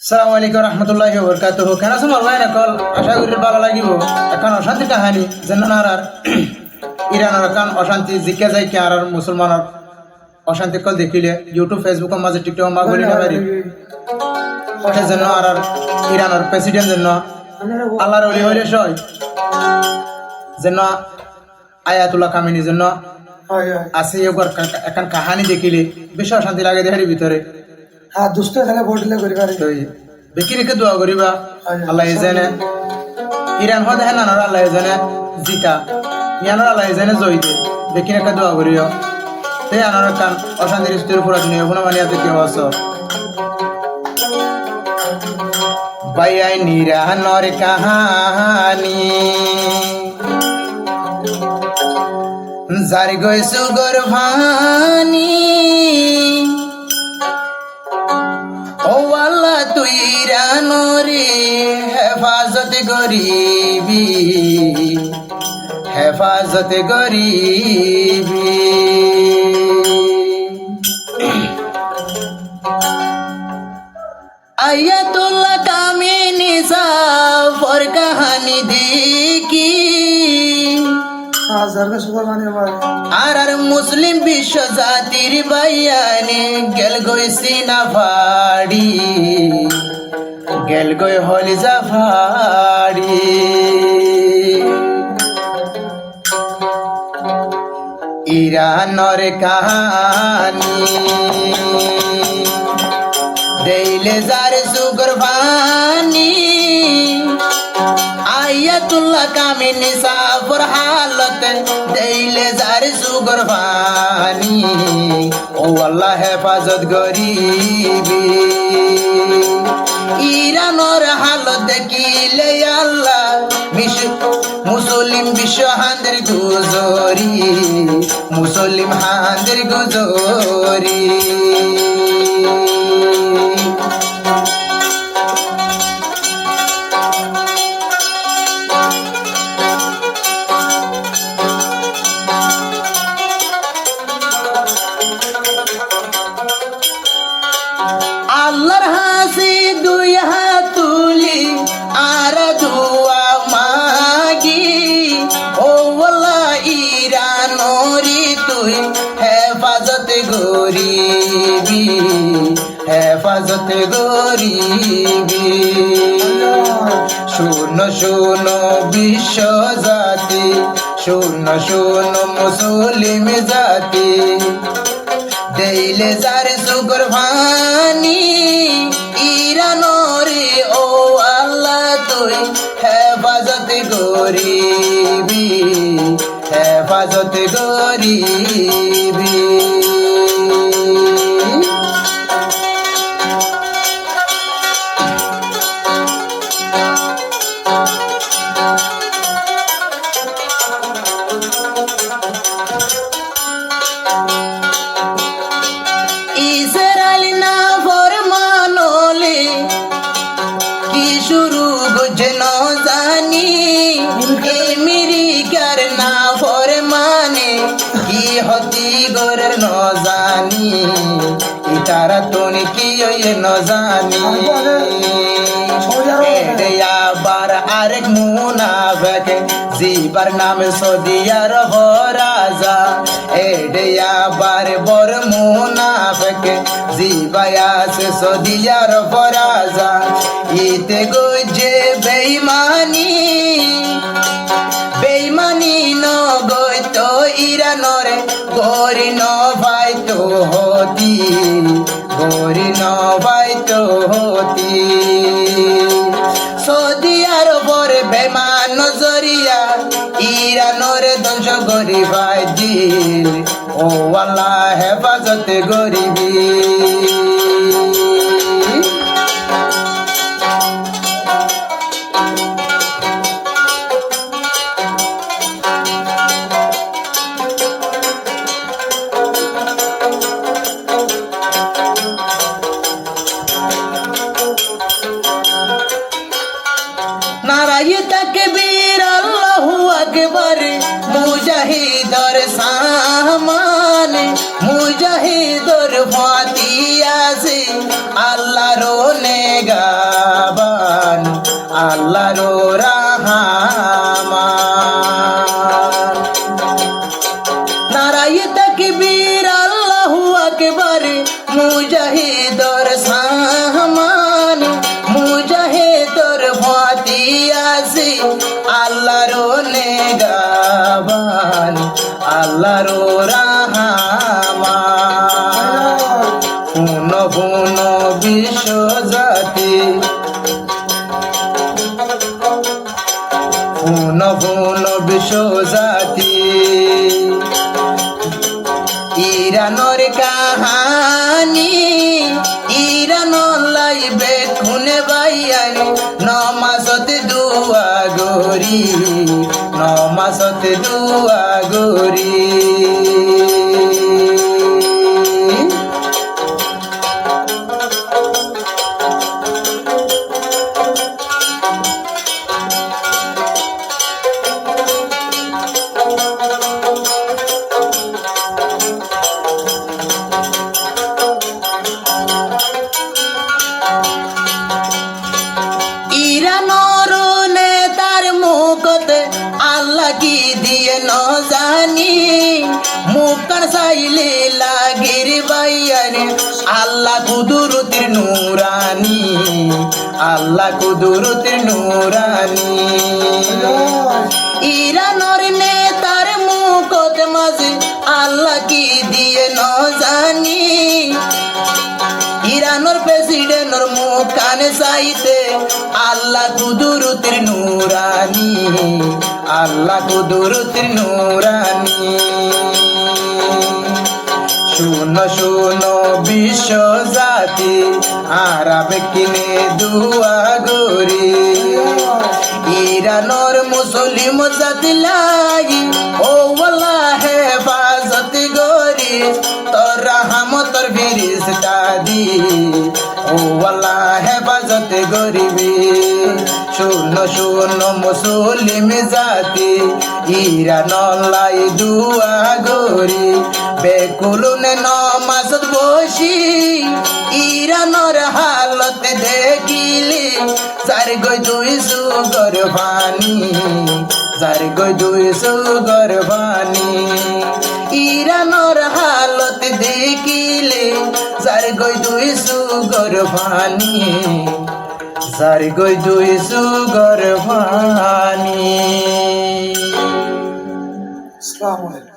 আসসালামু আলাইকুম রহমতুল্লাহি ওয়া বারাকাতুহু। কেন সমর ভাই না কল আশা করি ভালো লাগিব। এখন অশান্তি কাহানি যেন আর ইরানের এখন অশান্তি জিকে যায় কি আর মুসলমানের অশান্তি কল দেখিলে ইউটিউব ফেসবুকের মাঝে টিকটক মা বলি না পারি যেন আর ইরানের প্রেসিডেন্ট যেন আল্লাহর ওলি হইলে সয় যেন আয়াতুল্লাহ কামিনী যেন আছে এখন কাহানি দেখিলে বেশি অশান্তি লাগে দেহের ভিতরে। হ্যাঁ দুষ্ট খেলে ভোটলে করিবার বেশি রেখে দোয়া করিবা আল্লাহ জানে ইরান হতে হ্যাঁ নানার আল্লাহ জানে জিতা ইয়ানোর আল্লাহ জানে জয়ী দে বেশি রেখে দোয়া করিও সেই আনার কান অশান্তির স্থির উপর নিয়ে কোনো মানে আছে কি হস বাইয়াই নিরানর কাহানি জারি গই সুগর ভানি ও আল্লাহ তুই রানরে হেফাজত গরিবি হেফাজত গরিবি আয়াতুল্লাহ কামিনী সাফর কাহানি দেখি আর মুসলিম বিশ্ব জাতির বাইয়ানে গেল গই সিনা ফাড়ি গেল গই হলিজা ফাড়ি ইরানর কাহানি দেইলে যার সুগর ভানি আয়াতুল্লাহ কামিনী সাফর হালত দেইলে যার সুগর ভানি ও আল্লাহ হেফাজত গরিবি ইরানোর হালত দেখিলে আল্লাহ মুসলিম বিশ্ব হান্দের গুজরি মুসলিম হান্দের গুজরি আল্লাহর হাসি দুই হাত তুলি আর দুয়া মাগি ও আল্লাহ ইরানোরি তুই হেফাজত গরিবি হেফাজত গরিবি শূন্য শূন্য বিশ্ব জাতি শূন্য শূন্য মুসলিম জাতি দেইলে যার সুগর ভানি ইরানোরে ও আল্লাহ তুই হেফাজত গরিবি হেফাজত গরিবি ইসরাইল না ফরমানলে কি শুরু বুঝন জানি আমেরিকার না ফরমানে কি হতি গর ন জানি ইতারা তোনি কি ওয়ে ন জানি আবার আরেক মুনাফিক জিবার নাম সৌদি আরব রাজা আবার বড় মুনাফিক জিবায়া সে সৌদি আরব রাজা ইতে গজে বেঈমানি বেঈমানি ন গই তো ইরানরে গরি ন ভাই তো হতি গরি ন ভাই তো হতি সৌদি আরবর বেমান নজরিয়া ইরানোর ধ্বংস গরিবাই দিল ও আল্লাহ হেফাজত গরিবি নারায়ে তাকবীর আল্লাহু আকবার মুজাহিদর সামান মুজাহিদর ফাতিয়া সে আল্লাহর নেগা আল্লাহর রাহমান নারায়ে তাকবীর আল্লাহু আকবার মুজাহিদর সামান মুজাহিদর ফাতি আসি আল্লাহর নেগাবান আল্লাহর রাহমান পুন পুন বিশ্ব জাতি পুন পুন বিশ্ব জাতি ইরানোর কাহানি ইরানোর লাইবে খুনে বাইয়ানি নমাজতে দুয়া গরি নমাজতে দুয়া গরি ইরানোর নেতার মুখতে আল্লাহ কি দিয়ে ন জানি মুখার চাইলে লাগির বাইয়ারে আল্লাহ কুদরতের নুরানি আল্লাহ কুদরতের নুরানি ইরানোর নেতার মুখতে মাঝে আল্লাহ কি দিয়ে ন জানি ইরানোর প্রেসিডেন্টর মুখ কানে চাইতে আল্লাহ কুদরতের নুরানি আল্লাহ কুদরতের নুরানি শুনো শুনো বিশ্ব জাতি আরাবে কিনে দুয়া গরি ইরানোর মুসলিম জাতি লাগি ও ওয়াল্লাহ হেফাজত গরি তোর রহমতর ফিরিস্তা দি ও ওয়াল্লাহ হেফাজত গরিবি শুনো শুনো মুসলিম জাতি ইরানলাই দুয়া গরি বেকুলুনে নমাজত বসি ইরানোর হালত দেখিলি যার গই দুই সুগর পানি যার গই দুই সুগর পানি ইরানোর হালত দেখিলে যার গই দুই সুগর পানি যার গই দুই সুগর পানি আসসালামু আলাইকুম।